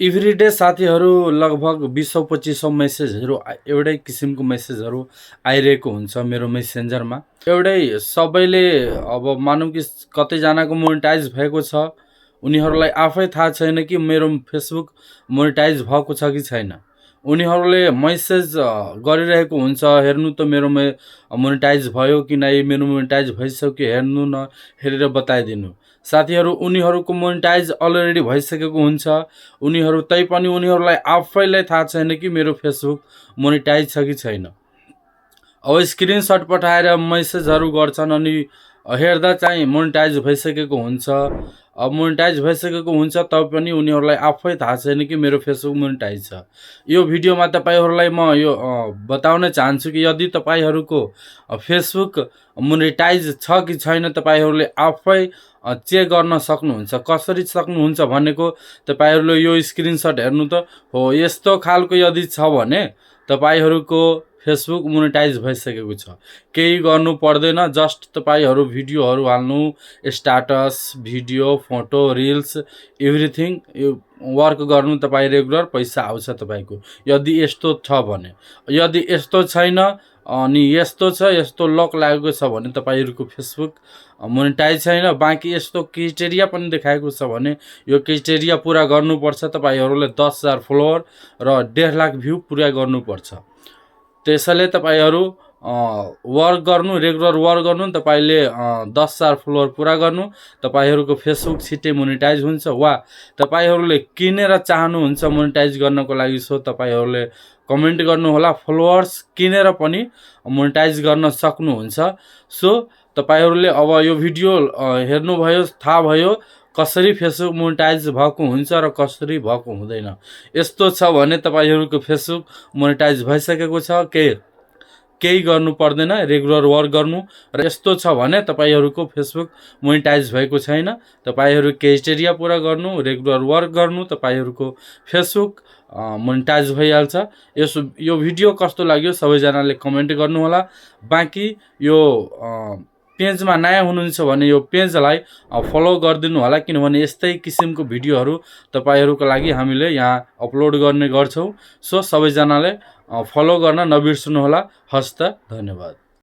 Every day साथीहरू लगभग 20-2500 मेसेजहरू एउटै किसिमको मेसेजहरू आइरहेको हुन्छ मेरो मेसेन्जरमा। एउटै सबैले अब मानौँ कि कतैजनाको मोनेटाइज भएको छ, उनीहरूलाई आफै थाहा छैन कि मेरो फेसबुक मोनेटाइज भएको छ कि छैन। उनीहरूले मैसेज गरिरहेको हुन्छ, हेर्नु त मेरो मोनेटाइज भयो कि नै, मेरो मोनेटाइज भइसक्यो, हेर्नु न, हेरेर बताइदिनु। साथीहरू उनीहरूको मोनेटाइज अलरेडी भइसकेको हुन्छ, उनीहरू तैपनि उनीहरूलाई आफैलाई थाहा छैन कि मेरो फेसबुक मोनेटाइज छ कि छैन। अब स्क्रिनसट पठाएर मेसेजहरू गर्छन् अनि हेर्दा चाहिँ मोनेटाइज भइसकेको हुन्छ। अब मोनेटाइज भइसकेको हुन्छ तैपनि उनीहरूलाई आफै थाहा छैन कि मेरो फेसबुक मोनेटाइज छ। यो भिडियोमा तपाईँहरूलाई म यो बताउन चाहन्छु कि यदि तपाईँहरूको फेसबुक मोनेटाइज छ कि छैन तपाईँहरूले आफै चेक गर्न सक्नुहुन्छ। कसरी सक्नुहुन्छ भनेको तपाईँहरूले यो स्क्रिनसट हेर्नु त हो। यस्तो खालको यदि छ भने तपाईँहरूको फेसबुक मोनेटाइज भइसकेको छ। केही गर्नु पर्दैन, जस्ट तपाईँहरू भिडियोहरू हाल्नु, status, video, photo, reels, everything work गर्नु, तपाईँ रेगुलर पैसा आउँछ तपाईँको, यदि यस्तो छ भने। यदि यस्तो छैन अनि यस्तो छ, यस्तो लक लागेको छ भने तपाईँहरूको फेसबुक मोनेटाइज छैन। बाँकी यस्तो क्राइटेरिया पनि देखाएको छ भने यो क्राइटेरिया पुरा गर्नुपर्छ। तपाईँहरूले 10,000 फलोवर र 1.5 लाख भ्यू पुरा गर्नुपर्छ। त्यसैले तपाईँहरू वर्क गर्नु, रेगुलर वर्क गर्नु, तपाईँले 10,000 फलोवर पुरा गर्नु, तपाईँहरूको फेसबुक छिट्टै मोनेटाइज हुन्छ। वा तपाईँहरूले किनेर चाहनुहुन्छ मोनेटाइज गर्नको लागि, सो तपाईँहरूले कमेन्ट गर्नुहोला। फलोवर्स किनेर पनि मोनेटाइज गर्न सक्नुहुन्छ। सो तपाईँहरूले अब यो भिडियो हेर्नुभयो, थाहा भयो कसरी फेसबुक मोनेटाइज भएको हुन्छ र कसरी भएको हुँदैन। यस्तो छ भने तपाईँहरूको फेसबुक मोनेटाइज भइसकेको छ, केही गर्नु पर्दैन, रेगुलर वर्क गर्नु। र यस्तो छ भने तपाईँहरूको फेसबुक मोनेटाइज भएको छैन, तपाईँहरू क्राइटेरिया पुरा गर्नु, रेगुलर वर्क गर्नु, तपाईँहरूको फेसबुक मोनेटाइज भइहाल्छ। यो भिडियो कस्तो लाग्यो सबैजनाले कमेन्ट गर्नुहोला। बाँकी यो पेजमा नयाँ हुनुहुन्छ भने यो पेजलाई फलो गरिदिनु होला, किनभने यस्तै किसिमको भिडियोहरू तपाईँहरूको लागि हामीले यहाँ अपलोड गर्ने गर्छौँ। सो सबैजनाले फलो गर्न नबिर्सनुहोला। हस्त, धन्यवाद।